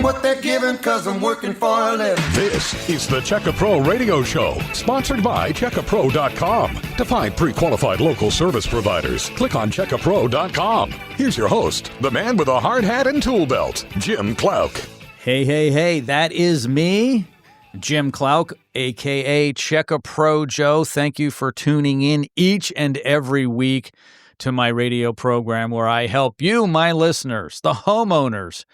getting what they're giving because I'm working for a living. This is the Checka Pro Radio Show, sponsored by CheckaPro.com. To find pre-qualified local service providers, click on CheckaPro.com. Here's your host, the man with a hard hat and tool belt, Jim Clouk. Hey, that is me, Jim Clouk, a.k.a. Checka Pro Joe. Thank you for tuning in each and every week to my radio program where I help you, my listeners, the homeowners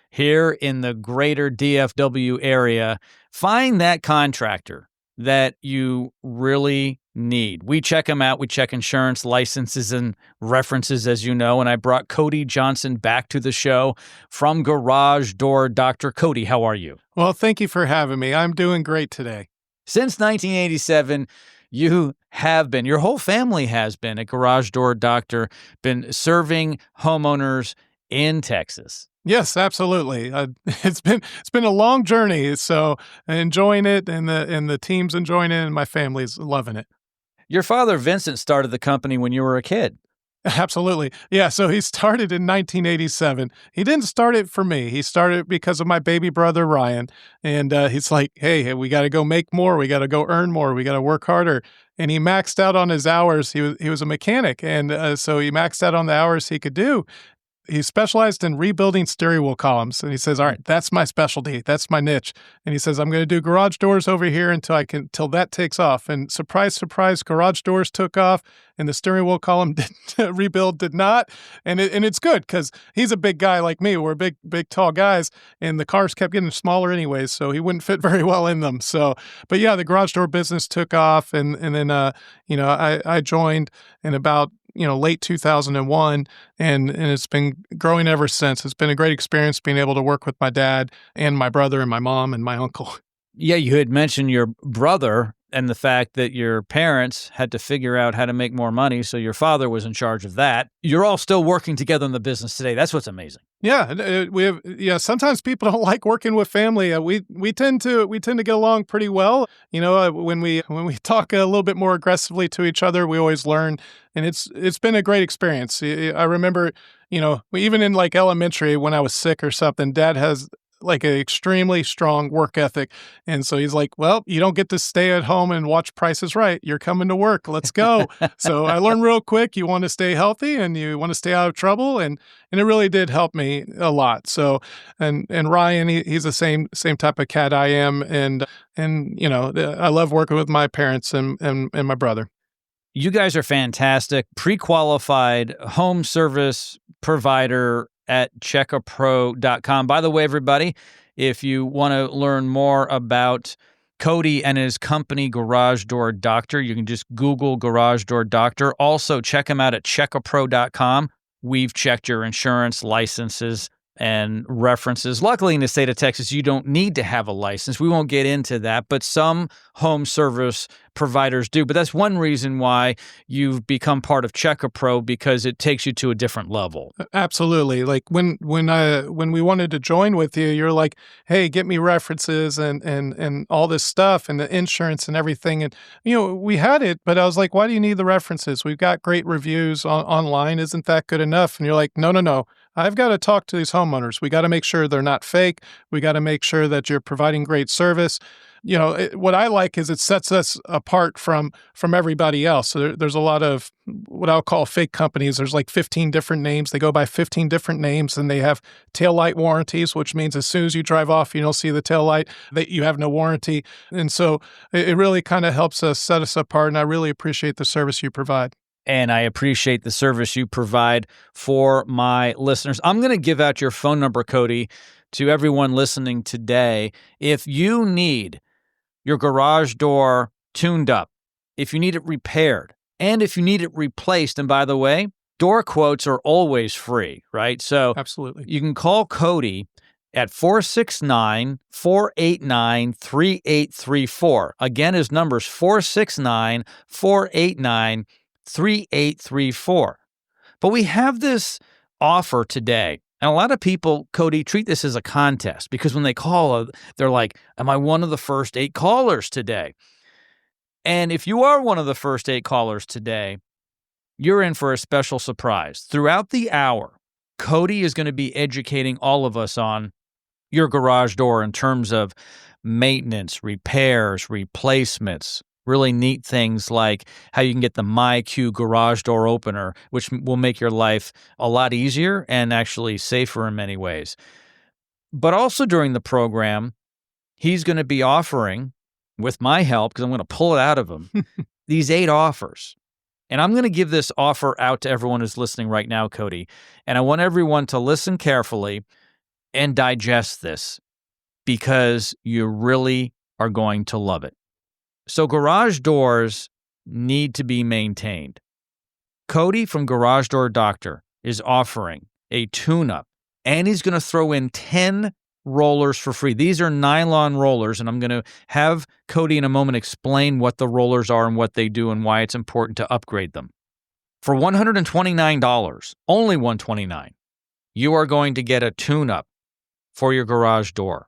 here in the greater DFW area, find that contractor that you really need. We check them out. We check insurance, licenses, and references, as you know. And I brought Cody Johnson back to the show from Garage Door Doctor. Cody, how are you? Well, thank you for having me. I'm doing great today. Since 1987, you have been, your whole family has been a Garage Door Doctor, been serving homeowners in Texas. Yes, absolutely. It's been a long journey, so enjoying it, and the team's enjoying it, and my family's loving it. Your father, Vincent, started the company when you were a kid. Absolutely. Yeah, so he started in 1987. He didn't start it for me. He started because of my baby brother, Ryan. And he's like, hey, we got to go make more. We got to go earn more. We got to work harder. And he maxed out on his hours. He was a mechanic. And so he maxed out on the hours he could do. He specialized in rebuilding steering wheel columns. And he says, all right, that's my specialty. That's my niche. And he says, I'm going to do garage doors over here until that takes off. And surprise, surprise, garage doors took off and the steering wheel column rebuild did not. And it's good because he's a big guy like me. We're big, tall guys, and the cars kept getting smaller anyways, so he wouldn't fit very well in them. So, but yeah, the garage door business took off, and then I joined in about late 2001, and it's been growing ever since. It's been a great experience being able to work with my dad and my brother and my mom and my uncle. Yeah, you had mentioned your brother and the fact that your parents had to figure out how to make more money, so your father was in charge of that. You're all still working together in the business today. That's what's amazing. Yeah, we have. Yeah, sometimes people don't like working with family. We tend to get along pretty well. When we talk a little bit more aggressively to each other, we always learn, and it's been a great experience. I remember, even in like elementary when I was sick or something, Dad has like an extremely strong work ethic. And so he's like, well, you don't get to stay at home and watch Price is Right. You're coming to work. Let's go. So I learned real quick, you want to stay healthy and you want to stay out of trouble. And it really did help me a lot. So, and Ryan, he's the same type of cat I am. And I love working with my parents and my brother. You guys are fantastic. Pre-qualified home service provider at CheckaPro.com. By the way, everybody, if you want to learn more about Cody and his company, Garage Door Doctor, you can just Google Garage Door Doctor. Also, check him out at CheckaPro.com. We've checked your insurance, licenses, and references. Luckily, in the state of Texas, you don't need to have a license. We won't get into that, but some home service providers do. But that's one reason why you've become part of Checka Pro, because it takes you to a different level. Absolutely. Like when we wanted to join with you, you're like, hey, get me references and all this stuff and the insurance and everything. And, we had it, but I was like, why do you need the references? We've got great reviews online. Isn't that good enough? And you're like, no. I've got to talk to these homeowners. We got to make sure they're not fake. We got to make sure that you're providing great service. What I like is it sets us apart from everybody else. So there's a lot of what I'll call fake companies. There's like 15 different names. They go by 15 different names, and they have taillight warranties, which means as soon as you drive off, you don't see the taillight, that you have no warranty. And so it really kind of helps us set us apart, and I really appreciate the service you provide. And I appreciate the service you provide for my listeners. I'm going to give out your phone number, Cody, to everyone listening today. If you need your garage door tuned up, if you need it repaired, and if you need it replaced, and by the way, door quotes are always free, right? So absolutely, you can call Cody at 469-489-3834. Again, his number is 469-489-3834. But we have this offer today. And a lot of people, Cody, treat this as a contest because when they call, they're like, am I one of the first 8 callers today? And if you are one of the first 8 callers today, you're in for a special surprise. Throughout the hour, Cody is going to be educating all of us on your garage door in terms of maintenance, repairs, replacements, really neat things like how you can get the MyQ garage door opener, which will make your life a lot easier and actually safer in many ways. But also during the program, he's going to be offering, with my help, because I'm going to pull it out of him, these 8 offers. And I'm going to give this offer out to everyone who's listening right now, Cody. And I want everyone to listen carefully and digest this because you really are going to love it. So garage doors need to be maintained. Cody from Garage Door Doctor is offering a tune-up, and he's going to throw in 10 rollers for free. These are nylon rollers, and I'm going to have Cody in a moment explain what the rollers are and what they do and why it's important to upgrade them. For $129, only $129, you are going to get a tune-up for your garage door.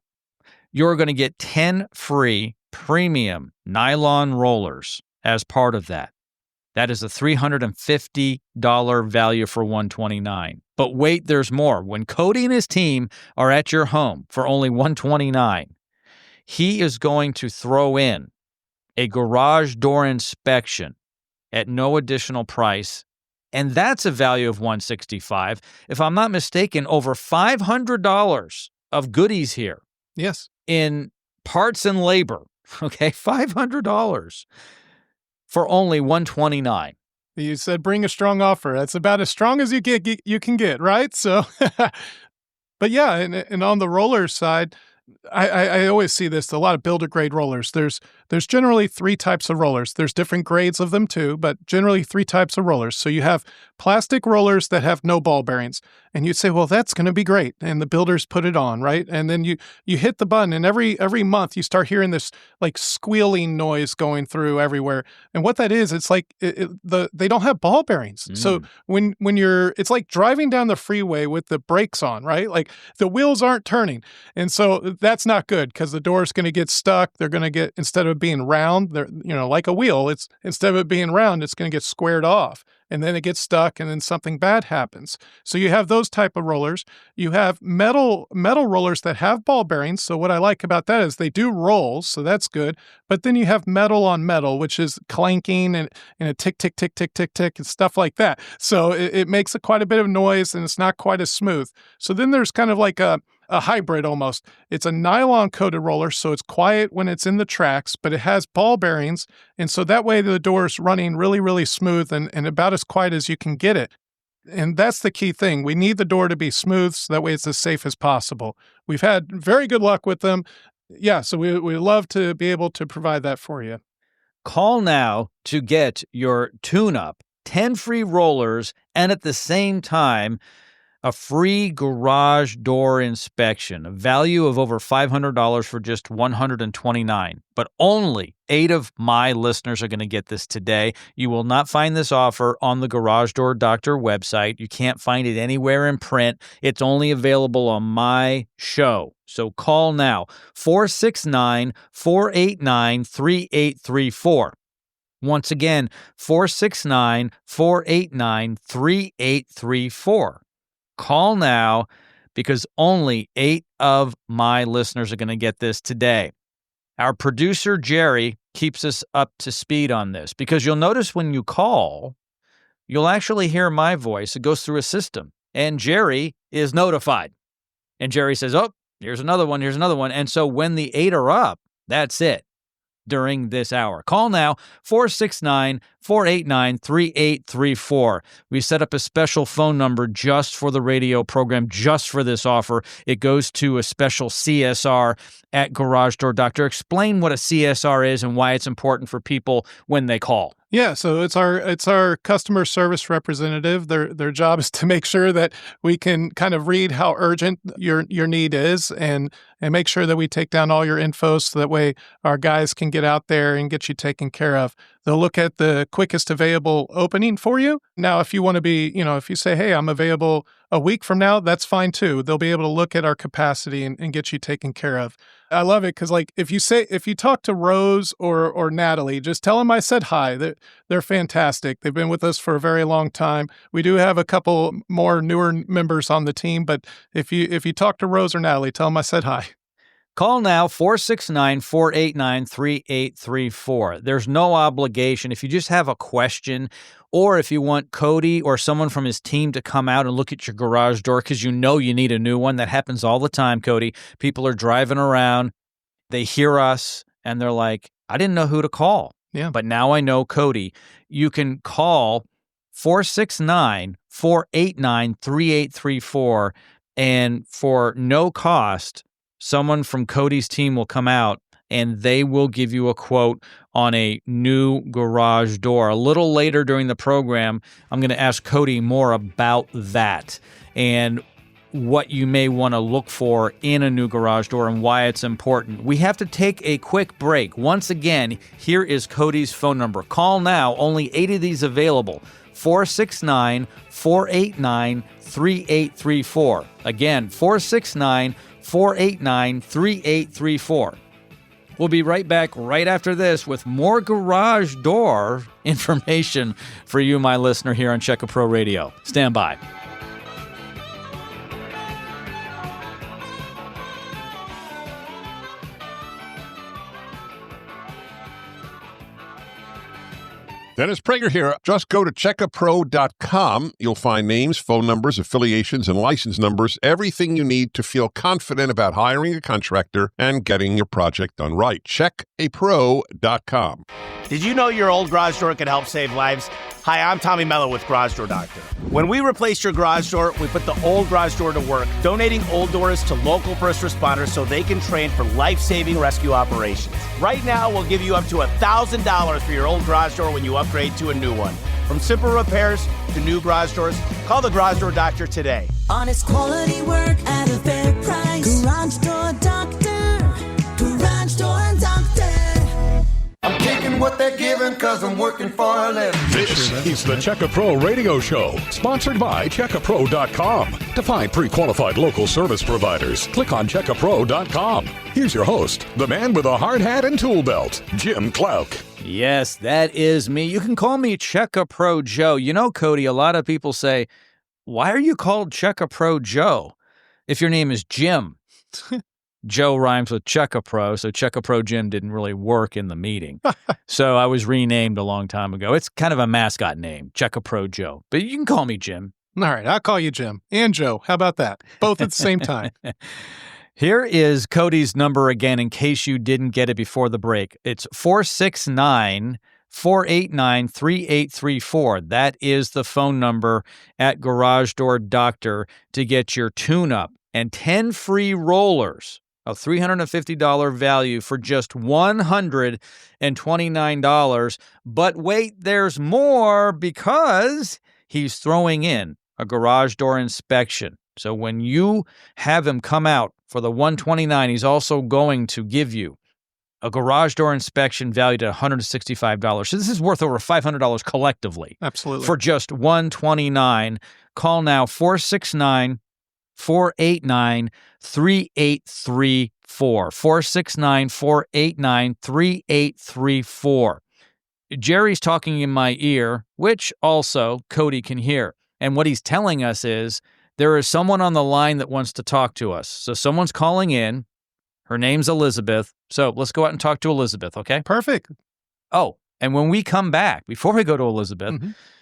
You're going to get 10 free premium nylon rollers as part of that. That is a $350 value for $129. But wait, there's more. When Cody and his team are at your home for only $129, he is going to throw in a garage door inspection at no additional price, and that's a value of $165. If I'm not mistaken, over $500 of goodies here. Yes. In parts and labor. Okay, $500 for only $129. You said bring a strong offer. That's about as strong as you can get, right? So, but yeah, and on the roller side, I always see this, a lot of builder grade rollers. There's generally 3 types of rollers. There's different grades of them too, but generally 3 types of rollers. So you have plastic rollers that have no ball bearings. And you'd say, well, that's going to be great. And the builders put it on, right? And then you hit the button, and every month you start hearing this like squealing noise going through everywhere. And what that is, it's like they don't have ball bearings. So when it's like driving down the freeway with the brakes on, right? Like the wheels aren't turning. And so that's not good because the door's going to get stuck. They're going to get, instead of being round, they're, like a wheel, it's instead of it being round, it's going to get squared off. And then it gets stuck, and then something bad happens. So you have those type of rollers. You have metal rollers that have ball bearings. So what I like about that is they do roll, so that's good. But then you have metal on metal, which is clanking and a tick, tick, tick, tick, tick, tick, and stuff like that. So it makes quite a bit of noise, and it's not quite as smooth. So then there's kind of like a hybrid almost. It's a nylon coated roller, so it's quiet when it's in the tracks, but it has ball bearings. And so that way the door is running really, really smooth and about as quiet as you can get it. And that's the key thing. We need the door to be smooth so that way it's as safe as possible. We've had very good luck with them. Yeah, so we love to be able to provide that for you. Call now to get your tune-up, 10 free rollers, and at the same time, a free garage door inspection, a value of over $500 for just $129. But only 8 of my listeners are going to get this today. You will not find this offer on the Garage Door Doctor website. You can't find it anywhere in print. It's only available on my show. So call now, 469-489-3834. Once again, 469-489-3834. Call now because only 8 of my listeners are going to get this today. Our producer, Jerry, keeps us up to speed on this because you'll notice when you call, you'll actually hear my voice. It goes through a system, and Jerry is notified. And Jerry says, oh, here's another one, here's another one. And so when the 8 are up, that's it. During this hour. Call now, 469-489-3834. We set up a special phone number just for the radio program, just for this offer. It goes to a special CSR at Garage Door Doctor. Explain what a CSR is and why it's important for people when they call. Yeah, so it's our customer service representative. Their job is to make sure that we can kind of read how urgent your need is and make sure that we take down all your info so that way our guys can get out there and get you taken care of. They'll look at the quickest available opening for you. Now, if you want to be, if you say, hey, I'm available a week from now, that's fine too. They'll be able to look at our capacity and get you taken care of. I love it because, if you talk to Rose or Natalie, just tell them I said hi. They're fantastic. They've been with us for a very long time. We do have a couple more newer members on the team, but if you talk to Rose or Natalie, tell them I said hi. Call now, 469-489-3834. There's no obligation. If you just have a question, or if you want Cody or someone from his team to come out and look at your garage door because you need a new one. That happens all the time, Cody. People are driving around, they hear us, and they're like, I didn't know who to call. Yeah. But now I know Cody. You can call 469-489-3834, and for no cost, someone from Cody's team will come out and they will give you a quote on a new garage door. A little later during the program, I'm going to ask Cody more about that and what you may want to look for in a new garage door and why it's important. We have to take a quick break. Once again, here is Cody's phone number. Call now. Only 8 of these available. 469-489-3834. Again, 469-489-3834. We'll be right back right after this with more garage door information for you, my listener, here on Check A Pro Radio. Stand by. Dennis Prager here. Just go to checkapro.com. You'll find names, phone numbers, affiliations, and license numbers, everything you need to feel confident about hiring a contractor and getting your project done right. Checkapro.com. Did you know your old garage door could help save lives? Hi, I'm Tommy Mello with Garage Door Doctor. When we replaced your garage door, we put the old garage door to work, donating old doors to local first responders so they can train for life-saving rescue operations. Right now, we'll give you up to $1,000 for your old garage door when you upgrade to a new one. From simple repairs to new garage doors, call the Garage Door Doctor today. Honest quality work at a fair price. Garage Door Doctor. Garage Door Doctor. I'm taking what they're giving cause I'm working for a living. This is the Check A Pro Radio Show, sponsored by checkapro.com. To find pre-qualified local service providers, click on checkapro.com. Here's your host, the man with a hard hat and tool belt, Jim Clouk. Yes, that is me. You can call me Check A Pro Joe. You know, Cody, a lot of people say, why are you called Check A Pro Joe if your name is Jim? Joe rhymes with Check A Pro, so Check A Pro Jim didn't really work in the meeting. So I was renamed a long time ago. It's kind of a mascot name, Check A Pro Joe. But you can call me Jim. All right, I'll call you Jim and Joe. How about that? Both at the same time. Here is Cody's number again in case you didn't get it before the break. It's 469-489-3834. That is the phone number at Garage Door Doctor to get your tune-up and 10 free rollers. A $350 value for just $129. But wait, there's more because he's throwing in a garage door inspection. So when you have him come out for the $129, he's also going to give you a garage door inspection valued at $165. So this is worth over $500 collectively. Absolutely. For just $129. Call now, 469-489-3834. 469-489-3834. Jerry's talking in my ear, which also Cody can hear. And what he's telling us is there is someone on the line that wants to talk to us. So someone's calling in. Her name's Elizabeth. So let's go out and talk to Elizabeth, okay? Perfect. Oh, and when we come back, before we go to Elizabeth,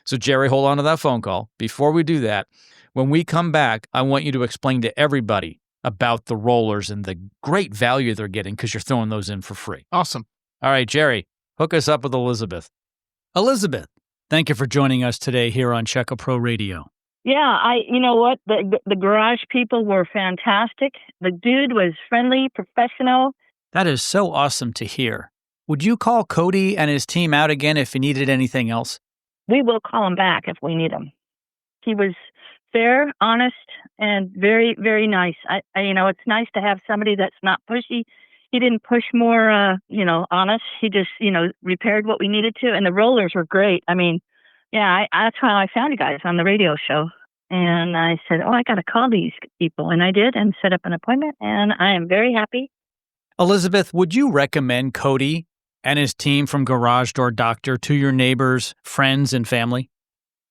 so Jerry, hold on to that phone call. Before we do that, when we come back, I want you to explain to everybody about the rollers and the great value they're getting because you're throwing those in for free. Awesome. All right, Jerry, hook us up with Elizabeth. Elizabeth, thank you for joining us today here on Check A Pro Radio. Yeah, you know what? The garage people were fantastic. The dude was friendly, professional. That is so awesome to hear. Would you call Cody and his team out again if you needed anything else? We will call him back if we need him. He was fair, honest, and very, very nice. It's nice to have somebody that's not pushy. he didn't push more, on us. He just, repaired what we needed to. And the rollers were great. I mean, yeah, that's how I found you guys on the radio show. And I said, I got to call these people. And I did and set up an appointment. And I am very happy. Elizabeth, would you recommend Cody and his team from Garage Door Doctor to your neighbors, friends, and family?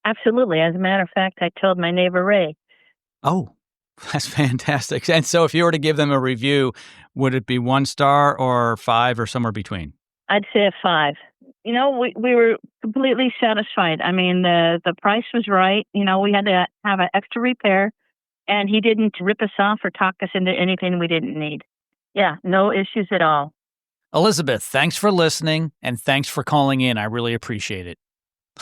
Absolutely. As a matter of fact, I told my neighbor Ray. Oh, that's fantastic. And so if you were to give them a review, would it be 1 star or 5 or somewhere between? I'd say a 5. We were completely satisfied. I mean, the price was right. We had to have an extra repair, and he didn't rip us off or talk us into anything we didn't need. Yeah, no issues at all. Elizabeth, thanks for listening, and thanks for calling in. I really appreciate it.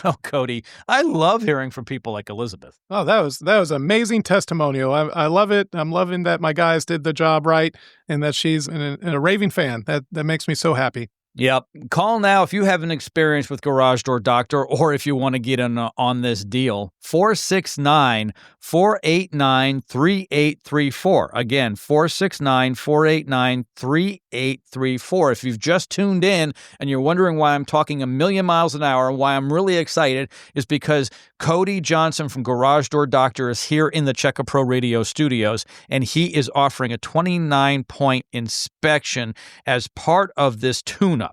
Oh, Cody, I love hearing from people like Elizabeth. Oh, that was amazing testimonial. I love it. I'm loving that my guys did the job right and that she's a raving fan. That makes me so happy. Yep. Call now if you have an experience with Garage Door Doctor or if you want to get in on this deal. 469-489-3834. Again, 469-489-3834. If you've just tuned in and you're wondering why I'm talking a million miles an hour and why I'm really excited is because Cody Johnson from Garage Door Doctor is here in the Checka Pro Radio studios, and he is offering a 29-point inspection as part of this tune-up.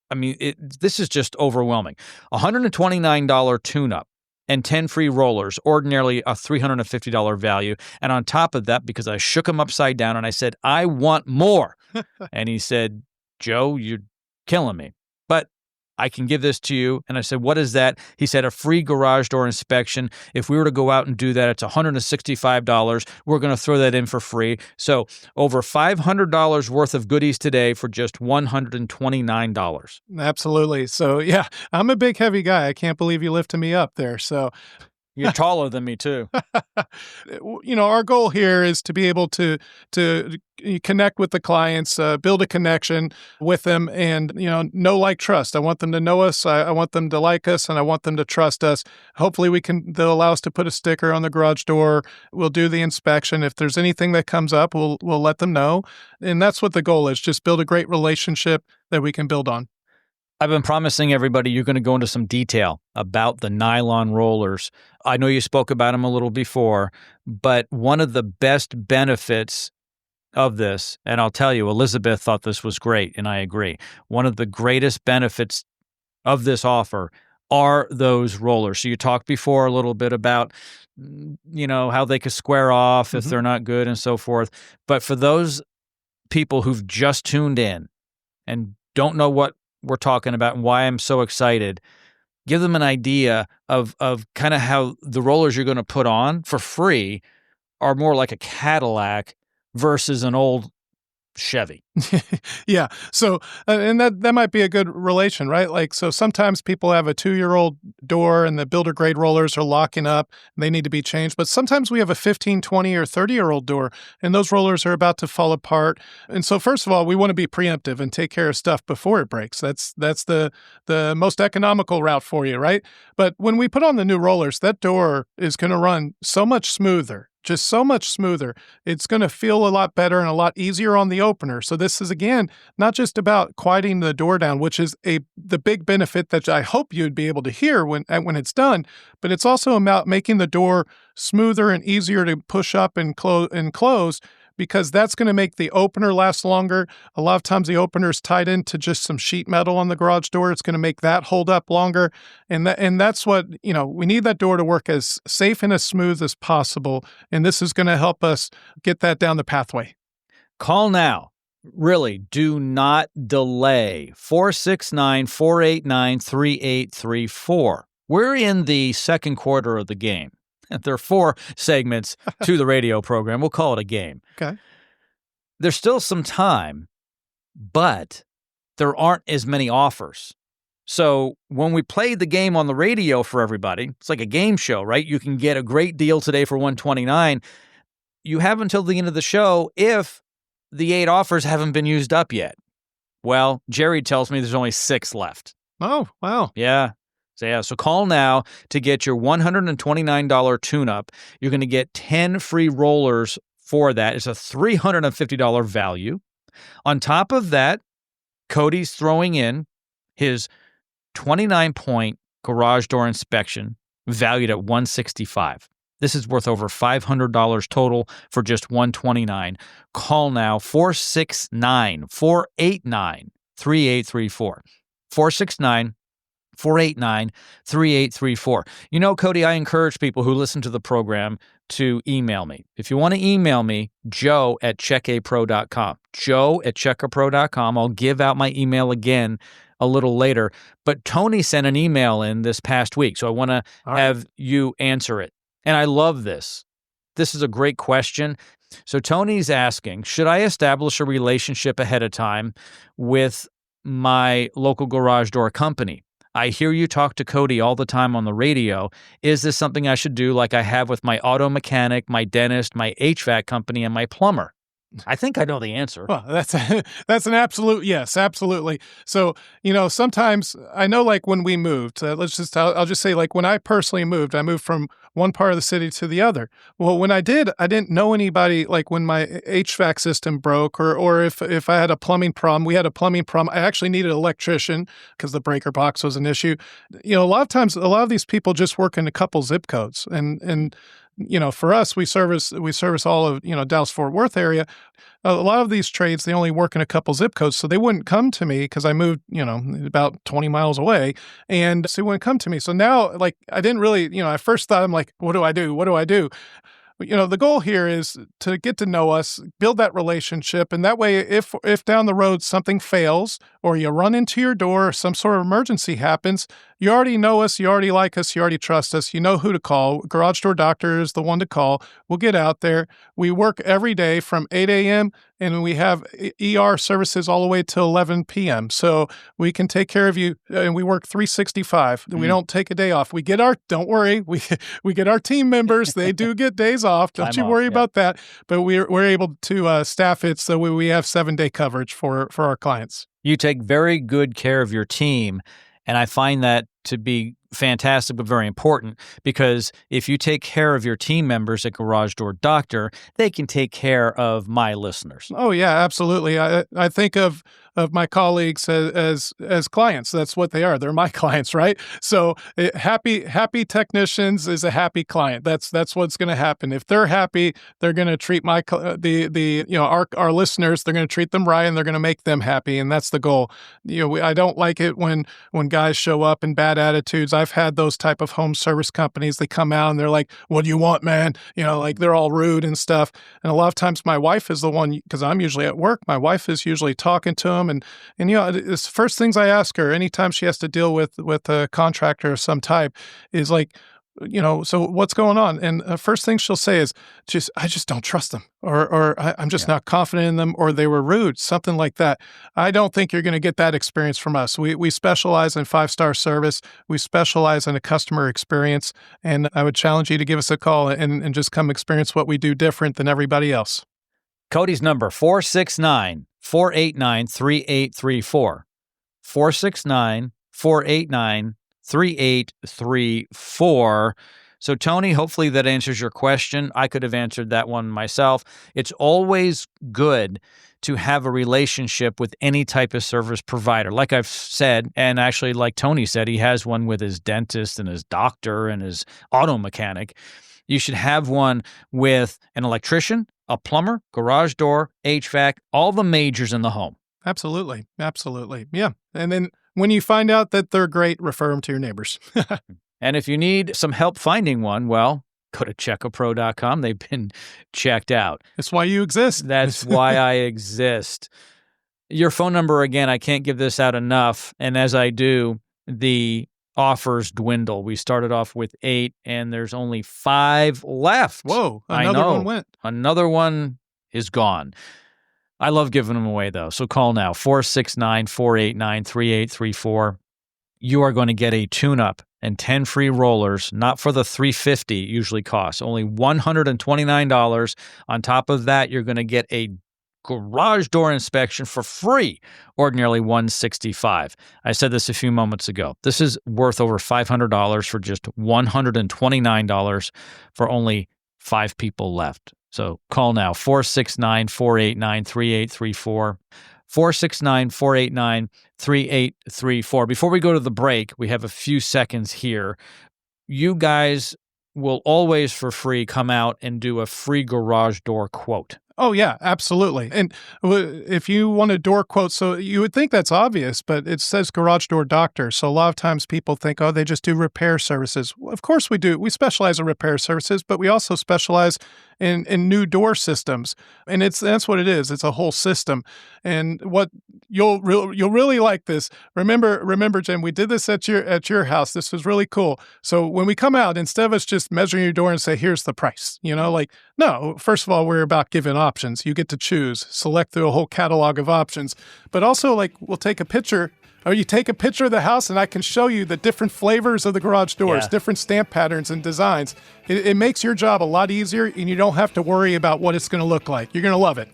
I mean, this is just overwhelming. $129 tune-up and 10 free rollers, ordinarily a $350 value. And on top of that, because I shook him upside down and I said, I want more. And he said, Joe, you're killing me. But I can give this to you. And I said, what is that? He said, a free garage door inspection. If we were to go out and do that, it's $165. We're going to throw that in for free. So over $500 worth of goodies today for just $129. Absolutely. So yeah, I'm a big, heavy guy. I can't believe you lifted me up there. So you're taller than me too. Our goal here is to be able to connect with the clients, build a connection with them, and know, like, trust. I want them to know us. I want them to like us, and I want them to trust us. Hopefully, they'll allow us to put a sticker on the garage door. We'll do the inspection. If there's anything that comes up, we'll let them know, and that's what the goal is. Just build a great relationship that we can build on. I've been promising everybody you're going to go into some detail about the nylon rollers. I know you spoke about them a little before, but one of the best benefits of this, and I'll tell you, Elizabeth thought this was great, and I agree. One of the greatest benefits of this offer are those rollers. So you talked before a little bit about, how they could square off if they're not good and so forth. But for those people who've just tuned in and don't know what we're talking about and why I'm so excited, give them an idea of kind of how the rollers you're going to put on for free are more like a Cadillac versus an old Chevy. Yeah. So, and that might be a good relation, right? Like, so sometimes people have a 2-year-old door and the builder grade rollers are locking up and they need to be changed. But sometimes we have a 15, 20 or 30-year-old door and those rollers are about to fall apart. And so first of all, we want to be preemptive and take care of stuff before it breaks. That's the most economical route for you, right? But when we put on the new rollers, that door is going to run so much smoother. Just so much smoother. It's going to feel a lot better and a lot easier on the opener. So this is, again, not just about quieting the door down, which is the big benefit that I hope you'd be able to hear when it's done, but it's also about making the door smoother and easier to push up and close, because that's going to make the opener last longer. A lot of times the opener is tied into just some sheet metal on the garage door. It's going to make that hold up longer. And that's what, we need that door to work as safe and as smooth as possible. And this is going to help us get that down the pathway. Call now. Really, do not delay. 469-489-3834. We're in the second quarter of the game. There are 4 segments to the radio program. We'll call it a game. Okay. There's still some time, but there aren't as many offers. So when we played the game on the radio for everybody, it's like a game show, right? You can get a great deal today for $129. You have until the end of the show if the 8 offers haven't been used up yet. Well, Jerry tells me there's only 6 left. Oh, wow. Yeah. So call now to get your $129 tune-up. You're going to get 10 free rollers for that. It's a $350 value. On top of that, Cody's throwing in his 29-point garage door inspection valued at $165. This is worth over $500 total for just $129. Call now 469-489-3834. 469-489-3834. You know, Cody, I encourage people who listen to the program to email me. If you want to email me, joe@checkapro.com. joe@checkapro.com. I'll give out my email again a little later. But Tony sent an email in this past week, so I want to have you answer it. And I love this. This is a great question. So Tony's asking, should I establish a relationship ahead of time with my local garage door company? I hear you talk to Cody all the time on the radio. Is this something I should do like I have with my auto mechanic, my dentist, my HVAC company, and my plumber? I think I know the answer. Well, that's an absolute yes, absolutely. So, sometimes I know, like when we moved, I'll just say, like when I personally moved, I moved from one part of the city to the other. Well, when I didn't know anybody, like when my HVAC system broke or if I had a plumbing problem, we had a plumbing problem. I actually needed an electrician because the breaker box was an issue. A lot of times, a lot of these people just work in a couple zip codes and for us, we service all of, Dallas-Fort Worth area. A lot of these trades, they only work in a couple zip codes, so they wouldn't come to me because I moved, about 20 miles away, and so they wouldn't come to me. So now, like, I didn't really, I first thought, I'm like, what do I do? What do I do? The goal here is to get to know us, build that relationship, and that way, if down the road something fails or you run into your door or some sort of emergency happens, you already know us, you already like us, you already trust us, you know who to call. Garage Door Doctor is the one to call. We'll get out there. We work every day from 8 a.m., and we have ER services all the way till 11 p.m. So we can take care of you, and we work 365. We don't take a day off. Don't worry, we get our team members. They do get days off. Don't you worry about that. But we're able to staff it so we have 7-day coverage for our clients. You take very good care of your team, and I find that to be fantastic but very important, because if you take care of your team members at Garage Door Doctor, they can take care of my listeners. Oh yeah, absolutely. I think of my colleagues as clients. That's what they are. They're my clients, right? So happy technicians is a happy client. That's what's going to happen. If they're happy, they're going to treat our listeners. They're going to treat them right, and they're going to make them happy, and that's the goal. I don't like it when guys show up in bad attitudes. I've had those type of home service companies. They come out and they're like, "What do you want, man?" Like they're all rude and stuff. And a lot of times my wife is the one, because I'm usually at work. My wife is usually talking to them, and it's the first things I ask her anytime she has to deal with a contractor of some type is like, so what's going on? And the first thing she'll say is, I just don't trust them, or I'm just not confident in them, or they were rude, something like that. I don't think you're going to get that experience from us. We specialize in 5-star service. We specialize in a customer experience, and I would challenge you to give us a call and just come experience what we do different than everybody else. Cody's number, 469-489-3834. 469-489-3834. So, Tony, hopefully that answers your question. I could have answered that one myself. It's always good to have a relationship with any type of service provider. Like I've said, and actually like Tony said, he has one with his dentist and his doctor and his auto mechanic. You should have one with an electrician, a plumber, garage door, HVAC, all the majors in the home. Absolutely. Absolutely. Yeah. And then when you find out that they're great, refer them to your neighbors. And if you need some help finding one, well, go to checkapro.com. They've been checked out. That's why you exist. That's why I exist. Your phone number, again, I can't give this out enough. And as I do, the offers dwindle. We started off with 8, and there's only 5 left. Whoa, another one went. Another one is gone. I love giving them away, though. So call now, 469-489-3834. You are going to get a tune-up and 10 free rollers, not for the $350 it usually costs, only $129. On top of that, you're going to get a garage door inspection for free, ordinarily $165. I said this a few moments ago. This is worth over $500 for just $129 for only 5 people left. So call now, 469-489-3834. 469-489-3834. Before we go to the break, we have a few seconds here. You guys will always for free come out and do a free garage door quote. Oh, yeah, absolutely. And if you want a door quote, so you would think that's obvious, but it says Garage Door Doctor. So a lot of times people think, oh, they just do repair services. Of course we do. We specialize in repair services, but we also specialize in new door systems. And that's what it is. It's a whole system. And what you'll really like this. Remember, Jim, we did this at your house. This was really cool. So when we come out, instead of us just measuring your door and say, here's the price, no, first of all, we're about giving options. You get to choose, select through a whole catalog of options. But also, we'll take a picture, or you take a picture of the house, and I can show you the different flavors of the garage doors, different stamp patterns and designs. It makes your job a lot easier, and you don't have to worry about what it's going to look like. You're going to love it.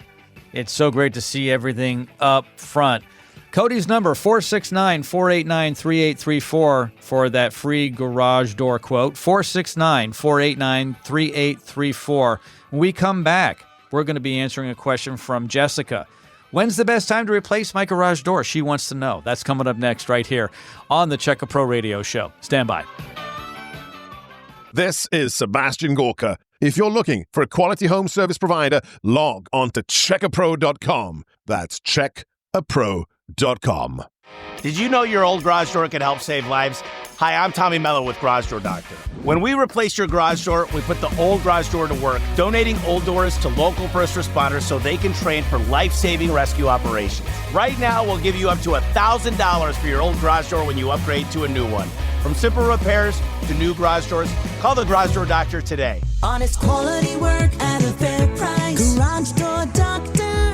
It's so great to see everything up front. Cody's number, 469-489-3834 for that free garage door quote, 469-489-3834. When we come back, we're going to be answering a question from Jessica. When's the best time to replace my garage door? She wants to know. That's coming up next right here on the Checka Pro Radio Show. Stand by. This is Sebastian Gorka. If you're looking for a quality home service provider, log on to checkapro.com. That's checkapro.com. Did you know your old garage door can help save lives? Hi, I'm Tommy Mello with Garage Door Doctor. When we replace your garage door, we put the old garage door to work, donating old doors to local first responders so they can train for life-saving rescue operations. Right now, we'll give you up to $1,000 for your old garage door when you upgrade to a new one. From simple repairs to new garage doors, call the Garage Door Doctor today. Honest quality work at a fair price. Garage Door Doctor.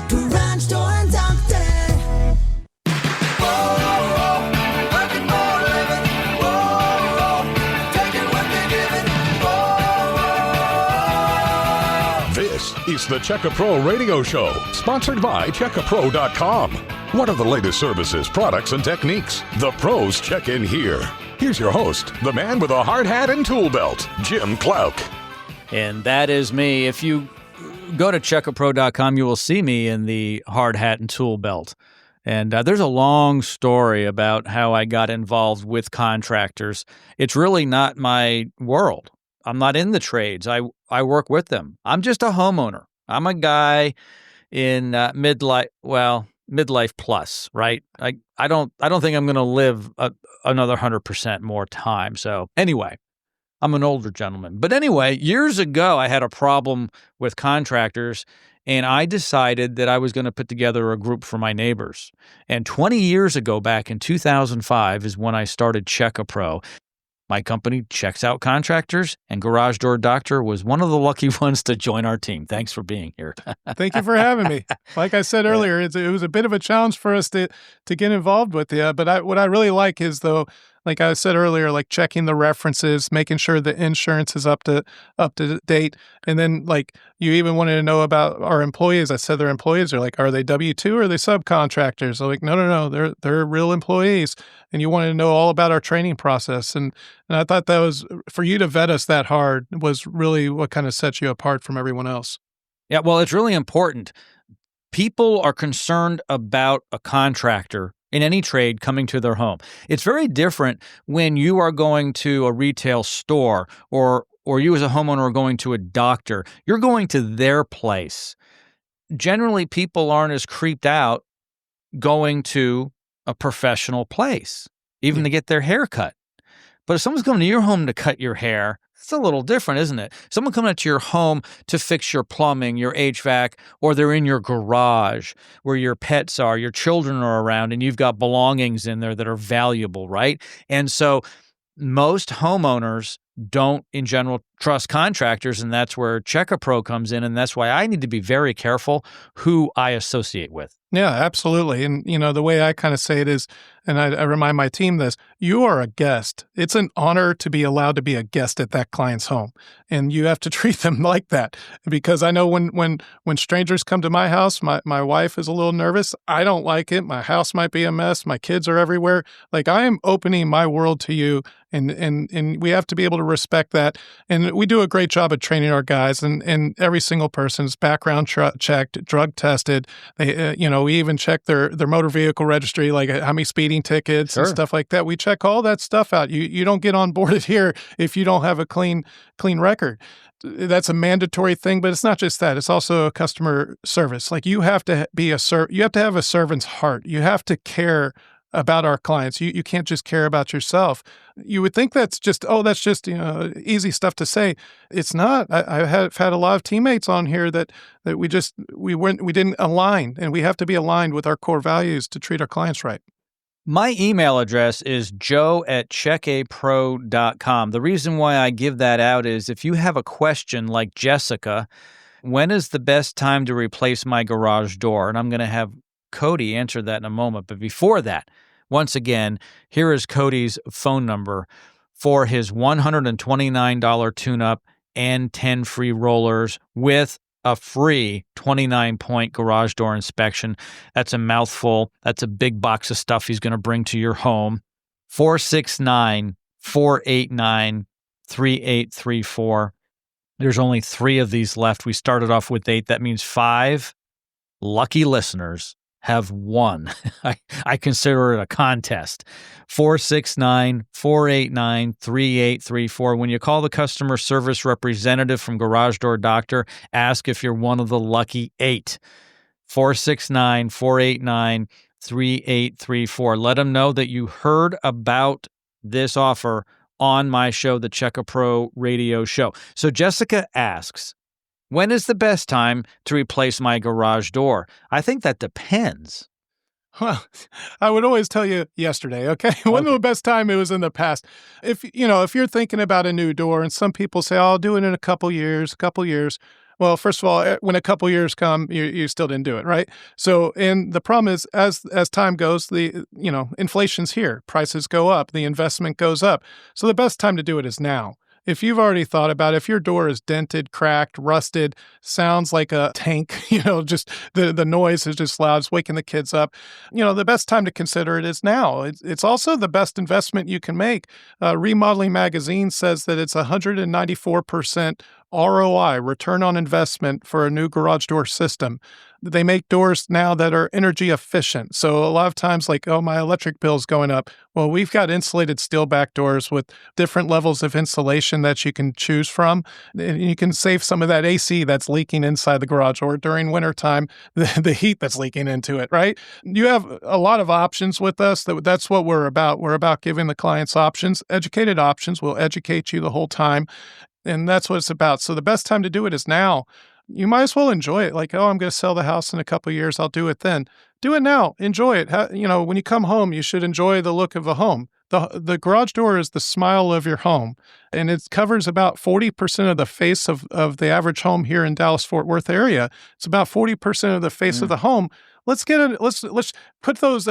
Garage Door Doctor. This is the Checka Pro Radio Show, sponsored by CheckaPro.com. What are the latest services, products, and techniques? The pros check in here. Here's your host, the man with a hard hat and tool belt, Jim Clouk. And that is me. If you go to CheckaPro.com, you will see me in the hard hat and tool belt. And there's a long story about how I got involved with contractors. It's really not my world. I'm not in the trades. I work with them. I'm just a homeowner. I'm a guy in midlife plus, right? I don't think I'm going to live another 100% more time. So anyway, I'm an older gentleman. But anyway, years ago, I had a problem with contractors, and I decided that I was going to put together a group for my neighbors. And 20 years ago, back in 2005, is when I started Checka Pro. My company checks out contractors, and Garage Door Doctor was one of the lucky ones to join our team. Thanks for being here. Thank you for having me. Like I said earlier, it was a bit of a challenge for us to get involved with you. But what I really like is, though, like I said earlier, like checking the references, making sure the insurance is up to date. And then you even wanted to know about our employees. I said their employees are are they W-2 or are they subcontractors? They're like, no, they're real employees. And you wanted to know all about our training process. And I thought that was, for you to vet us that hard was really what kind of sets you apart from everyone else. Yeah, well, it's really important. People are concerned about a contractor in any trade coming to their home. It's very different when you are going to a retail store or you as a homeowner are going to a doctor. You're going to their place. Generally, people aren't as creeped out going to a professional place, even to get their hair cut. But if someone's coming to your home to cut your hair, it's a little different, isn't it? Someone coming to your home to fix your plumbing, your HVAC, or they're in your garage where your pets are, your children are around, and you've got belongings in there that are valuable, right? And so most homeowners don't, in general, trust contractors, and that's where Checka Pro comes in, and that's why I need to be very careful who I associate with. Yeah, absolutely. And, the way I kind of say it is, and I remind my team this, you are a guest. It's an honor to be allowed to be a guest at that client's home. And you have to treat them like that. Because I know when strangers come to my house, my wife is a little nervous. I don't like it. My house might be a mess. My kids are everywhere. I am opening my world to you. And we have to be able to respect that. And we do a great job of training our guys, and every single person is background checked, drug tested. They, we even check their motor vehicle registry, like how many speeding tickets and stuff like that. We check all that stuff out. You don't get on boarded here if you don't have a clean record. That's a mandatory thing, but it's not just that. It's also a customer service. Like you have to be you have to have a servant's heart. You have to care about our clients. You can't just care about yourself. You would think that's just easy stuff to say. It's not. I have had a lot of teammates on here that we didn't align, and we have to be aligned with our core values to treat our clients right. My email address is joe@checkapro.com. The reason why I give that out is if you have a question like Jessica, when is the best time to replace my garage door? And I'm going to have Cody answer that in a moment. But before that, once again, here is Cody's phone number for his $129 tune-up and 10 free rollers with a free 29-point garage door inspection. That's a mouthful. That's a big box of stuff he's going to bring to your home. 469-489-3834. There's only 3 of these left. We started off with 8. That means 5 lucky listeners have won. I consider it a contest. 469-489-3834. When you call the customer service representative from Garage Door Doctor, ask if you're one of the lucky 8. 469-489-3834. Let them know that you heard about this offer on my show, the Check a Pro radio show. So Jessica asks, when is the best time to replace my garage door? I think that depends. Well, I would always tell you yesterday, okay? When was the best time? It was in the past. If you're thinking about a new door, and some people say, I'll do it in a couple years. Well, first of all, when a couple years come, you still didn't do it, right? So, and the problem is, as time goes, inflation's here. Prices go up. The investment goes up. So the best time to do it is now. If you've already thought about it, if your door is dented, cracked, rusted, sounds like a tank, just the noise is just loud, it's waking the kids up, the best time to consider it is now. It's also the best investment you can make. Remodeling Magazine says that it's 194% ROI, return on investment, for a new garage door system. They make doors now that are energy efficient. So a lot of times, like, my electric bill's going up. Well, we've got insulated steel back doors with different levels of insulation that you can choose from. And you can save some of that AC that's leaking inside the garage, or during wintertime, the heat that's leaking into it, right? You have a lot of options with us. That's what we're about. We're about giving the clients options, educated options. We'll educate you the whole time. And that's what it's about. So the best time to do it is now. You might as well enjoy it. Like, I'm going to sell the house in a couple of years. I'll do it then. Do it now. Enjoy it. When you come home, you should enjoy the look of the home. The garage door is the smile of your home, and it covers about 40% of the face of the average home here in Dallas-Fort Worth area. It's about 40% of the face of the home. Let's put those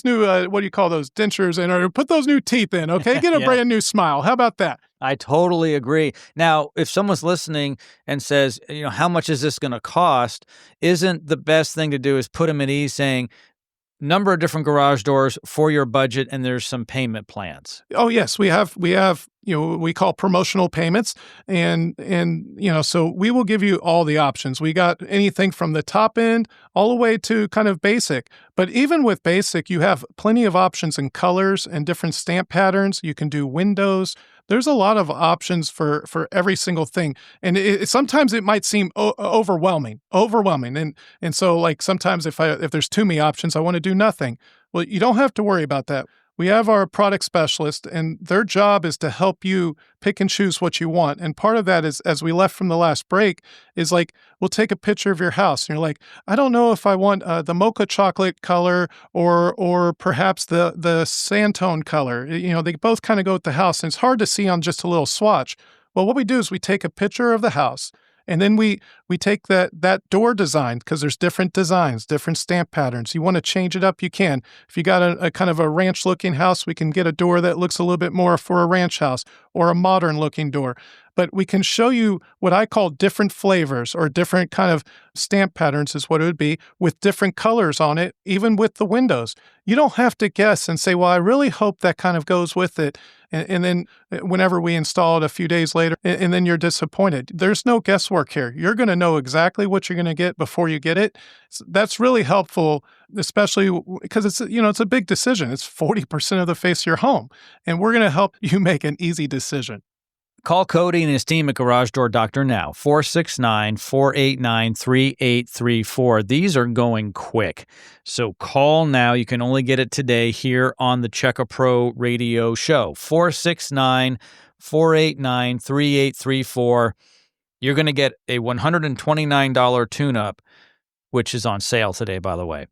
new what do you call those, dentures in, or put those new teeth in, okay? Get a brand new smile. How about that? I totally agree. Now, if someone's listening and says, how much is this going to cost? Isn't the best thing to do is put them at ease, saying, number of different garage doors for your budget, and there's some payment plans. Oh yes, we have we call promotional payments, and so we will give you all the options. We got anything from the top end all the way to kind of basic. But even with basic, you have plenty of options in colors and different stamp patterns. You can do windows. There's a lot of options for every single thing. And sometimes it might seem overwhelming. And so, like, sometimes if there's too many options, I want to do nothing. Well, you don't have to worry about that. We have our product specialist, and their job is to help you pick and choose what you want. And part of that is, as we left from the last break, is like, we'll take a picture of your house, and you're like, I don't know if I want the mocha chocolate color or perhaps the Sandtone color. They both kind of go with the house, and it's hard to see on just a little swatch. Well, what we do is we take a picture of the house, and then we take that door design, because there's different designs, different stamp patterns. You want to change it up, you can. If you got a kind of a ranch-looking house, we can get a door that looks a little bit more for a ranch house, or a modern-looking door. But we can show you what I call different flavors, or different kind of stamp patterns is what it would be, with different colors on it, even with the windows. You don't have to guess and say, well, I really hope that kind of goes with it. And then whenever we install it a few days later, and then you're disappointed. There's no guesswork here. You're going to know exactly what you're going to get before you get it. That's really helpful, especially because it's a big decision. It's 40% of the face of your home, and we're going to help you make an easy decision. Call Cody and his team at Garage Door Doctor now, 469-489-3834. These are going quick, so call now. You can only get it today here on the Checka Pro radio show, 469-489-3834. You're going to get a $129 tune-up, which is on sale today, by the way,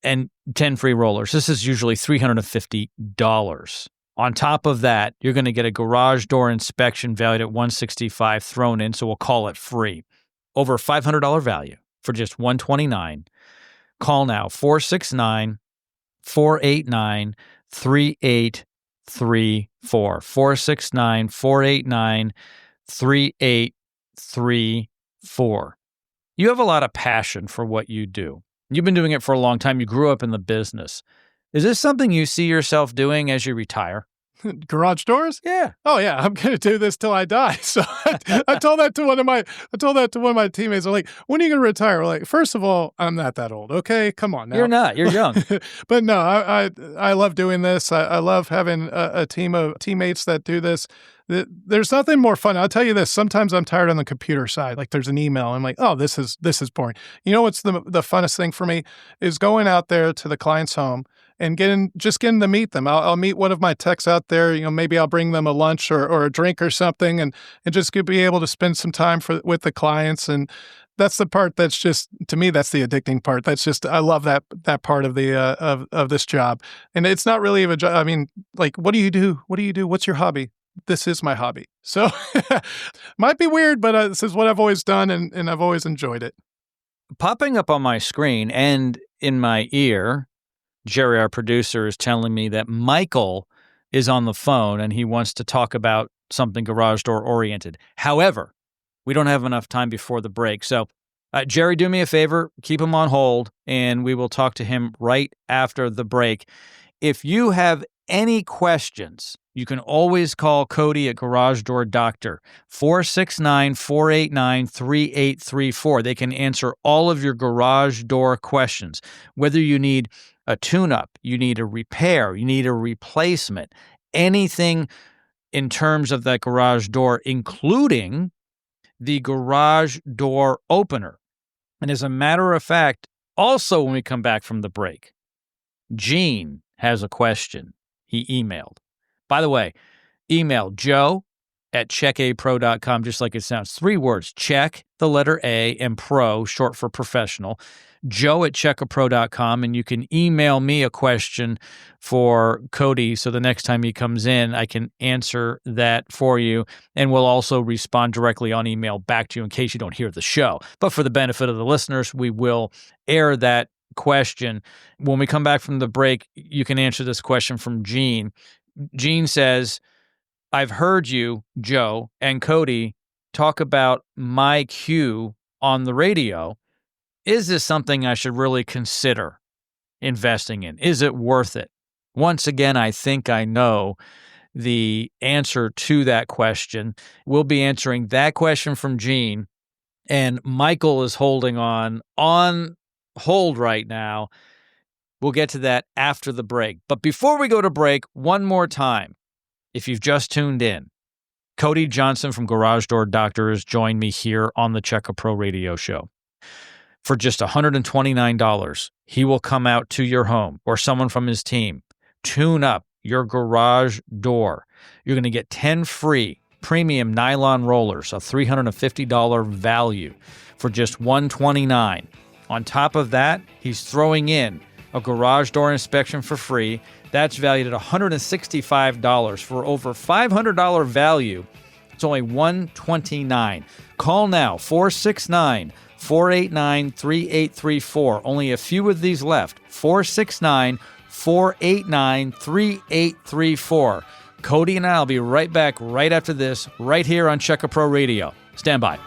and 10 free rollers. This is usually $350. On top of that, you're going to get a garage door inspection valued at $165 thrown in, so we'll call it free. Over $500 value for just $129. Call now, 469-489-3834. 469-489-3834. You have a lot of passion for what you do. You've been doing it for a long time. You grew up in the business. Is this something you see yourself doing as you retire? Garage doors? Yeah. Oh yeah, I'm going to do this till I die. So I told that to one of my teammates. I'm like, when are you going to retire? We're like, first of all, I'm not that old. Okay, come on now. You're not. You're young. But no, I love doing this. I love having a team of teammates that do this. There's nothing more fun. I'll tell you this. Sometimes I'm tired on the computer side. Like there's an email. I'm like, oh, this is boring. You know what's the funnest thing for me is going out there to the client's home and getting to meet them. I'll meet one of my techs out there. Maybe I'll bring them a lunch or a drink or something, and just be able to spend some time with the clients. And that's the part that's just, to me, that's the addicting part. That's just, I love that part of the of this job. And it's not really a job. I mean, like, what do you do? What do you do? What's your hobby? This is my hobby. So might be weird, but this is what I've always done, and I've always enjoyed it. Popping up on my screen and in my ear, Jerry, our producer, is telling me that Michael is on the phone and he wants to talk about something garage door oriented. However, we don't have enough time before the break. So, Jerry, do me a favor, keep him on hold, and we will talk to him right after the break. If you have any questions, you can always call Cody at Garage Door Doctor, 469-489-3834. They can answer all of your garage door questions, whether you need a tune-up, you need a repair, you need a replacement, anything in terms of that garage door, including the garage door opener. And as a matter of fact, also when we come back from the break, Gene has a question he emailed. By the way, email joe@checkapro.com, just like it sounds. 3 words, check, the letter A, and pro, short for professional. joe@checkapro.com, and you can email me a question for Cody, so the next time he comes in, I can answer that for you, and we'll also respond directly on email back to you in case you don't hear the show. But for the benefit of the listeners, we will air that question. When we come back from the break, you can answer this question from Gene. Gene says, I've heard you, Joe, and Cody talk about MyQ on the radio. Is this something I should really consider investing in? Is it worth it? Once again, I think I know the answer to that question. We'll be answering that question from Gene, and Michael is holding on hold right now. We'll get to that after the break. But before we go to break, one more time, if you've just tuned in, Cody Johnson from Garage Door Doctor has joined me here on the Checka Pro radio show. For just $129, he will come out to your home or someone from his team, tune up your garage door. You're going to get 10 free premium nylon rollers, a $350 value for just $129. On top of that, he's throwing in a garage door inspection for free. That's valued at $165 for over $500 value. It's only $129. Call now, 469-489-3834. Only a few of these left. 469-489-3834. Cody and I will be right back right after this, right here on Checka Pro Radio. Stand by.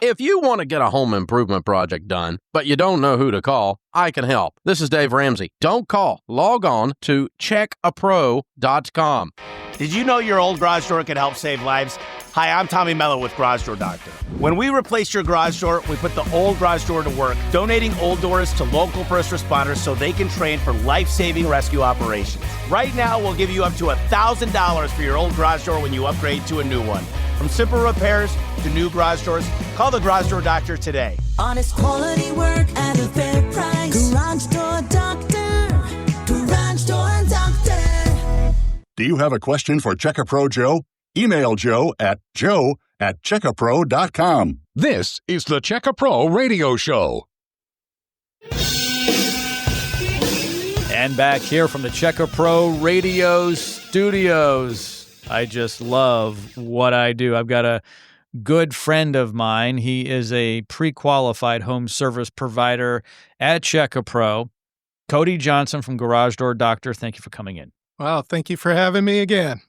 If you want to get a home improvement project done, but you don't know who to call, I can help. This is Dave Ramsey. Don't call. Log on to checkapro.com. Did you know your old garage door could help save lives? Hi, I'm Tommy Mello with Garage Door Doctor. When we replace your garage door, we put the old garage door to work, donating old doors to local first responders so they can train for life-saving rescue operations. Right now, we'll give you up to $1,000 for your old garage door when you upgrade to a new one. From simple repairs to new garage doors, call the Garage Door Doctor today. Honest quality work at a fair price. Garage Door Doctor. Garage Door Doctor. Do you have a question for Checkapro Joe? Email Joe at checkapro.com. This is the Checkapro Radio Show. And back here from the Checkapro Radio Studios. I just love what I do. I've got a good friend of mine. He is a pre-qualified home service provider at Checkapro. Cody Johnson from Garage Door Doctor, thank you for coming in. Wow, thank you for having me again.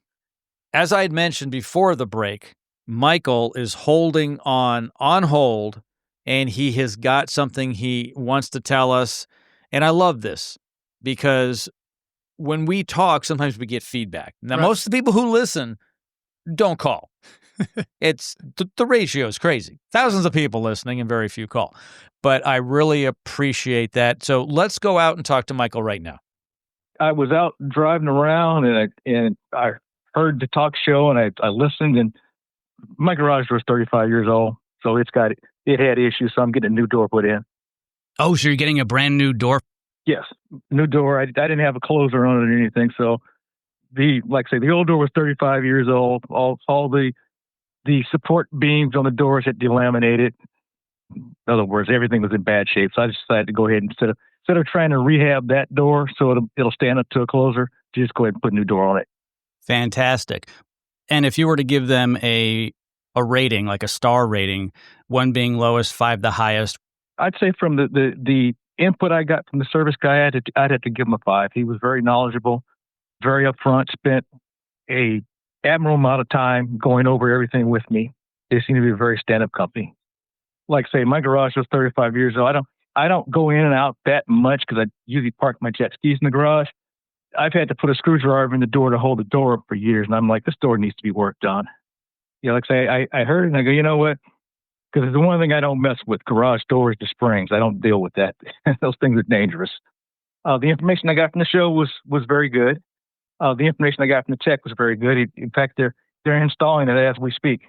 As I had mentioned before the break, Michael is holding on hold, and he has got something he wants to tell us. And I love this because when we talk, sometimes we get feedback. Now, most of the people who listen don't call. It's the ratio is crazy. Thousands of people listening and very few call. But I really appreciate that. So let's go out and talk to Michael right now. I was out driving around and I heard the talk show and I listened, and my garage door is 35 years old. So it had issues. So I'm getting a new door put in. Oh, so you're getting a brand new door? Yes, new door. I didn't have a closer on it or anything. So the old door was 35 years old. All the support beams on the doors had delaminated. In other words, everything was in bad shape. So I just decided to go ahead and instead of trying to rehab that door so it'll stand up to a closer, just go ahead and put a new door on it. Fantastic. And if you were to give them a rating, like a star rating, 1 being lowest, 5 the highest, I'd say from the input I got from the service guy, I'd have to give him a 5. He was very knowledgeable, very upfront, spent a admirable amount of time going over everything with me. They seem to be a very stand-up company. Like I say, my garage was 35 years old. I don't go in and out that much because I usually park my jet skis in the garage. I've had to put a screwdriver in the door to hold the door up for years, and I'm like, this door needs to be worked on. Like I say, I heard it, and I go, you know what? Because the one thing I don't mess with, garage doors, the springs. I don't deal with that. Those things are dangerous. The information I got from the show was very good. The information I got from the tech was very good. In fact, they're installing it as we speak.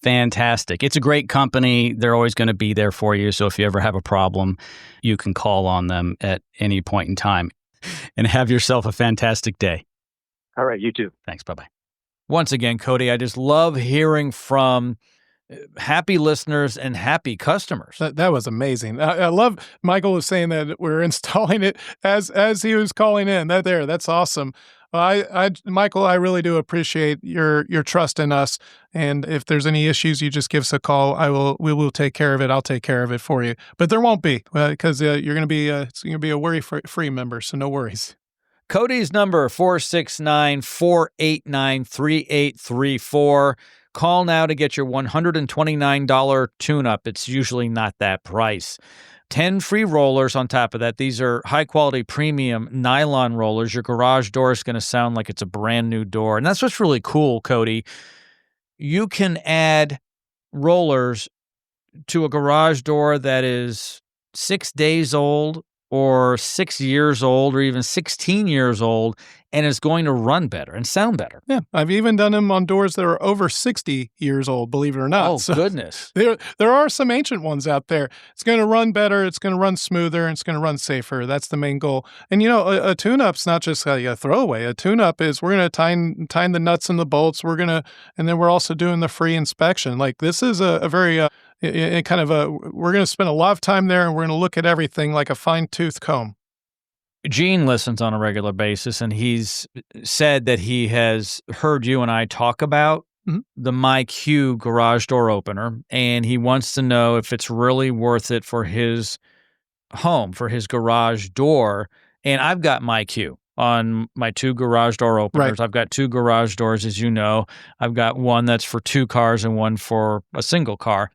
Fantastic. It's a great company. They're always going to be there for you. So if you ever have a problem, you can call on them at any point in time. And have yourself a fantastic day. All right, you too. Thanks. Bye-bye. Once again, Cody, I just love hearing from happy listeners and happy customers. That was amazing. I love Michael was saying that we're installing it as he was calling in. That's awesome. Michael, I really do appreciate your trust in us. And if there's any issues, you just give us a call. We will take care of it. I'll take care of it for you. But there won't be because you're going to be it's going to be a worry-free member. So no worries. Cody's number 469-489-3834. Call now to get your $129 tune-up. It's usually not that price. 10 free rollers on top of that. These are high-quality premium nylon rollers. Your garage door is going to sound like it's a brand new door. And that's what's really cool, Cody. You can add rollers to a garage door that is 6 days old or 6 years old or even 16 years old, and it's going to run better and sound better. Yeah, I've even done them on doors that are over 60 years old, believe it or not. Oh, so goodness. There are some ancient ones out there. It's going to run better, it's going to run smoother, and it's going to run safer. That's the main goal. And, a tune-up's not just a throwaway. A tune-up is we're going to tighten the nuts and the bolts. And then we're also doing the free inspection. Like, this is a very... we're going to spend a lot of time there, and we're going to look at everything like a fine-tooth comb. Gene listens on a regular basis, and he's said that he has heard you and I talk about the MyQ garage door opener, and he wants to know if it's really worth it for his home, for his garage door. And I've got MyQ on my 2 garage door openers. Right. I've got 2 garage doors, as you know. I've got one that's for 2 cars and one for a single car.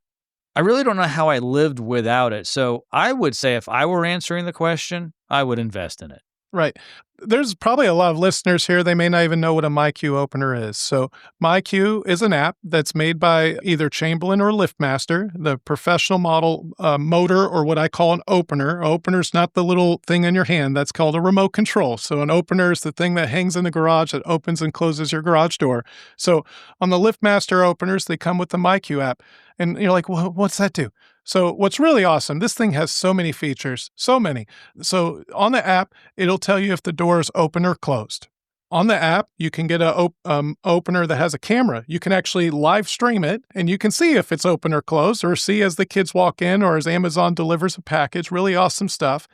I really don't know how I lived without it. So I would say if I were answering the question, I would invest in it. Right. There's probably a lot of listeners here. They may not even know what a MyQ opener is. So MyQ is an app that's made by either Chamberlain or LiftMaster, the professional model motor, or what I call an opener. An opener is not the little thing in your hand. That's called a remote control. So an opener is the thing that hangs in the garage that opens and closes your garage door. So on the LiftMaster openers, they come with the MyQ app. And you're like, well, what's that do? So what's really awesome, this thing has so many features, so many. So on the app, it'll tell you if the door is open or closed. On the app, you can get a opener that has a camera. You can actually live stream it, and you can see if it's open or closed, or see as the kids walk in or as Amazon delivers a package. Really awesome stuff.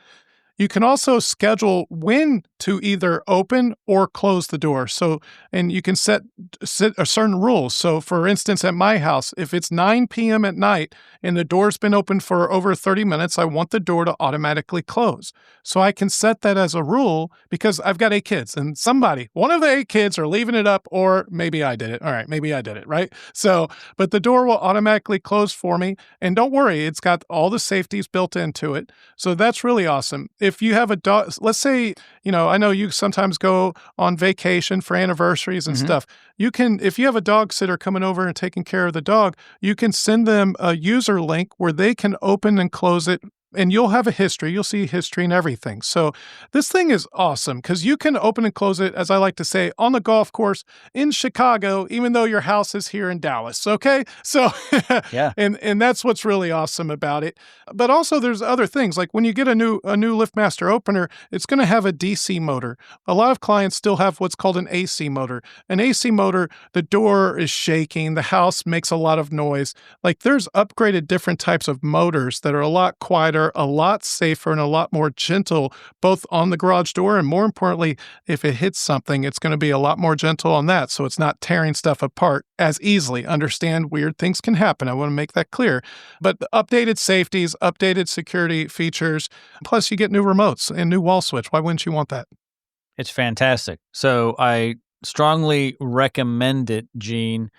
You can also schedule when to either open or close the door. So, and you can set certain rules. So, for instance, at my house, if it's 9 p.m. at night and the door's been open for over 30 minutes, I want the door to automatically close. So I can set that as a rule because I've got 8 kids and one of the 8 kids are leaving it up, or maybe I did it. All right, maybe I did it, right? So, but the door will automatically close for me. And don't worry, it's got all the safeties built into it. So that's really awesome. If you have a dog, let's say, I know you sometimes go on vacation for anniversaries and stuff. You can, if you have a dog sitter coming over and taking care of the dog, you can send them a user link where they can open and close it. And you'll have a history. You'll see history and everything. So this thing is awesome because you can open and close it, as I like to say, on the golf course in Chicago, even though your house is here in Dallas. Okay. So, yeah. And that's what's really awesome about it. But also there's other things like when you get a new LiftMaster opener, it's going to have a DC motor. A lot of clients still have what's called an AC motor. An AC motor, the door is shaking. The house makes a lot of noise. Like there's upgraded different types of motors that are a lot quieter, a lot safer, and a lot more gentle, both on the garage door and more importantly, if it hits something, it's going to be a lot more gentle on that. So it's not tearing stuff apart as easily. Understand weird things can happen. I want to make that clear. But the updated safeties, updated security features, plus you get new remotes and new wall switch. Why wouldn't you want that? It's fantastic. So I strongly recommend it, Gene.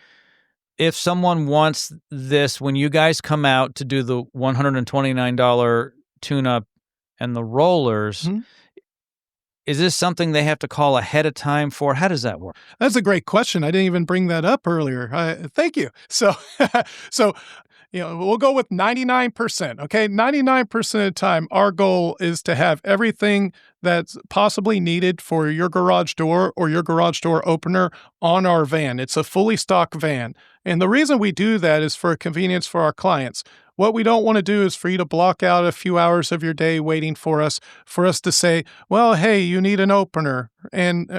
If someone wants this, when you guys come out to do the $129 tune-up and the rollers, is this something they have to call ahead of time for? How does that work? That's a great question. I didn't even bring that up earlier. Thank you. So, we'll go with 99%. Okay, 99% of the time, our goal is to have everything that's possibly needed for your garage door or your garage door opener on our van. It's a fully stocked van. And the reason we do that is for convenience for our clients. What we don't want to do is for you to block out a few hours of your day waiting for us to say, well, hey, you need an opener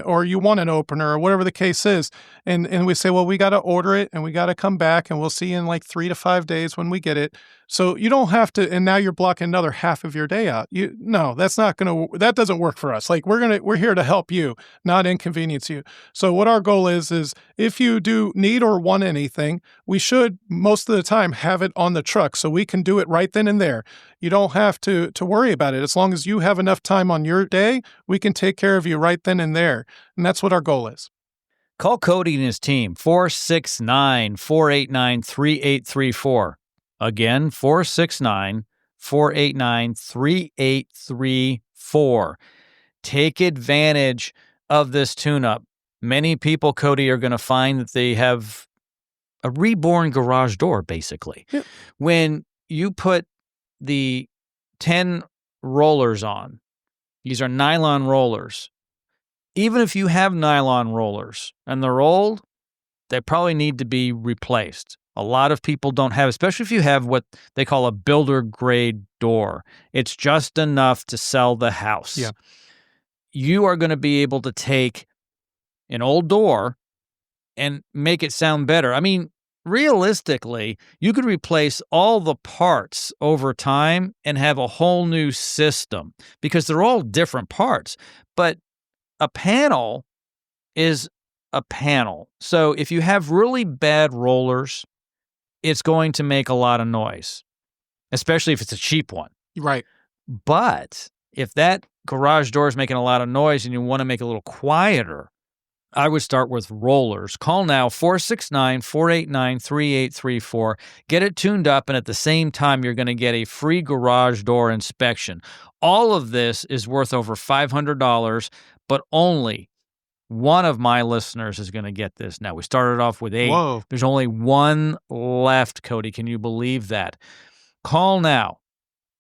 or you want an opener or whatever the case is. And we say, well, we got to order it and we got to come back and we'll see you in like 3 to 5 days when we get it. So you don't have to, and now you're blocking another half of your day out. That doesn't work for us. Like we're here to help you, not inconvenience you. So what our goal is if you do need or want anything, we should most of the time have it on the truck so we can do it right then and there. You don't have to worry about it. As long as you have enough time on your day, we can take care of you right then and there. And that's what our goal is. Call Cody and his team, 469-489-3834. Again, 469-489-3834. Take advantage of this tune-up. Many people, Cody, are going to find that they have a reborn garage door, basically. Yeah. When you put the 10 rollers on, these are nylon rollers. Even if you have nylon rollers and they're old, they probably need to be replaced. A lot of people don't have, especially if you have what they call a builder grade door. It's just enough to sell the house. Yeah. You are going to be able to take an old door and make it sound better. I mean, realistically, you could replace all the parts over time and have a whole new system because they're all different parts. But a panel is a panel. So if you have really bad rollers, it's going to make a lot of noise, especially if it's a cheap one. Right. But if that garage door is making a lot of noise and you want to make it a little quieter, I would start with rollers. Call now, 469-489-3834. Get it tuned up, and at the same time, you're going to get a free garage door inspection. All of this is worth over $500, but only one of my listeners is going to get this. Now, we started off with 8. Whoa. There's only one left, Cody. Can you believe that? Call now.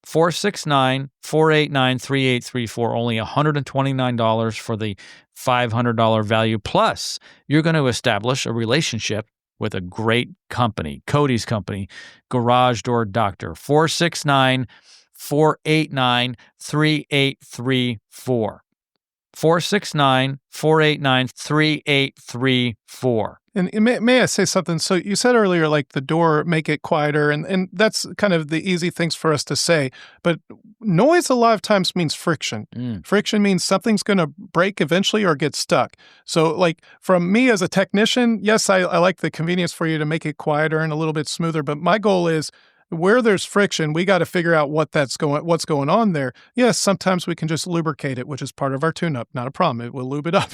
469-489-3834, only $129 for the $500 value. Plus, you're going to establish a relationship with a great company, Cody's company, Garage Door Doctor. 469-489-3834. 469-489-3834. And may I say something? So you said earlier, like the door, make it quieter, and that's kind of the easy things for us to say. But noise a lot of times means friction. Friction means something's going to break eventually or get stuck. So like from me as a technician, yes, I like the convenience for you to make it quieter and a little bit smoother. But my goal is, where there's friction, we got to figure out what's going on there. Yes, sometimes we can just lubricate it, which is part of our tune-up. Not a problem. It will lube it up.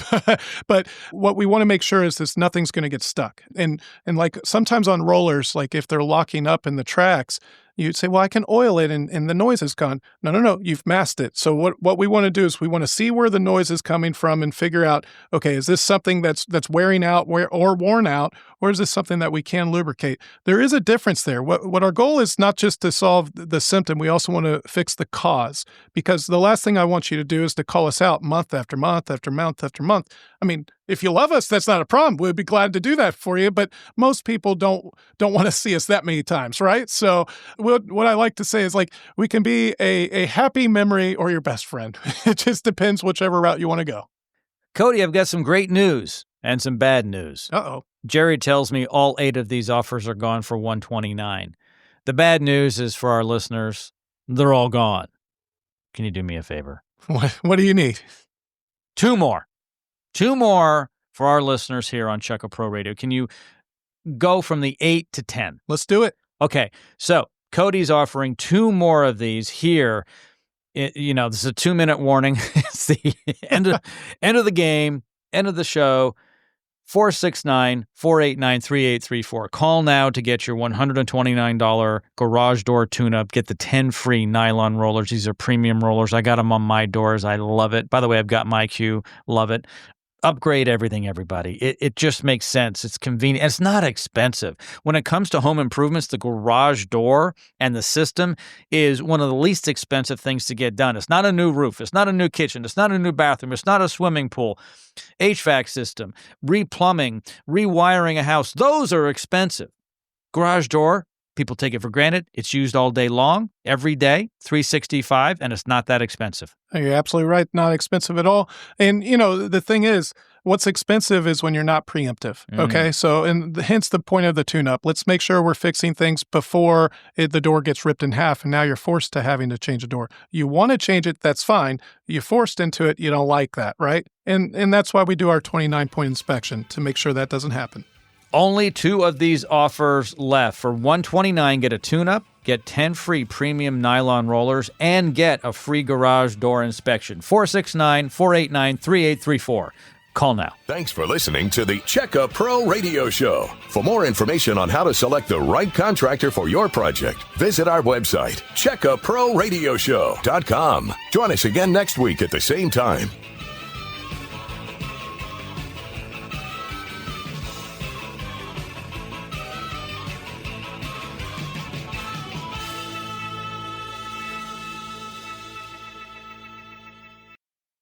But what we want to make sure is this: nothing's going to get stuck. And like sometimes on rollers, like if they're locking up in the tracks, you'd say, well, I can oil it and the noise is gone. No, you've masked it. So what we want to do is we want to see where the noise is coming from and figure out, okay, is this something that's wearing out or worn out, or is this something that we can lubricate? There is a difference there. What our goal is not just to solve the symptom, we also want to fix the cause, because the last thing I want you to do is to call us out month after month after month after month. I mean, if you love us, that's not a problem. We'd be glad to do that for you, but most people don't want to see us that many times, right? So what I like to say is, like, we can be a happy memory or your best friend. It just depends whichever route you want to go. Cody, I've got some great news and some bad news. Uh-oh. Jerry tells me all 8 of these offers are gone for $129. The bad news is for our listeners, they're all gone. Can you do me a favor? What do you need? 2 more. 2 more for our listeners here on Check A Pro Radio. Can you go from the 8 to 10? Let's do it. Okay, so Cody's offering 2 more of these here. This is a 2-minute warning. It's the end of the game, end of the show. 469-489-3834. Call now to get your $129 garage door tune-up. Get the 10 free nylon rollers. These are premium rollers. I got them on my doors. I love it. By the way, I've got my Q. Love it. Upgrade everything, everybody. It just makes sense. It's convenient. It's not expensive. When it comes to home improvements, the garage door and the system is one of the least expensive things to get done. It's not a new roof. It's not a new kitchen. It's not a new bathroom. It's not a swimming pool. HVAC system, replumbing, rewiring a house. Those are expensive. Garage door, people take it for granted. It's used all day long, every day, 365, and it's not that expensive. You're absolutely right. Not expensive at all. And, the thing is, what's expensive is when you're not preemptive. Okay. So, and hence the point of the tune-up. Let's make sure we're fixing things before the door gets ripped in half, and now you're forced to having to change a door. You want to change it, that's fine. You're forced into it, you don't like that, right? And that's why we do our 29-point inspection, to make sure that doesn't happen. Only 2 of these offers left. For $129, get a tune-up, get 10 free premium nylon rollers, and get a free garage door inspection. 469-489-3834. Call now. Thanks for listening to the Check A Pro Radio Show. For more information on how to select the right contractor for your project, visit our website, checkaproradioshow.com. Join us again next week at the same time.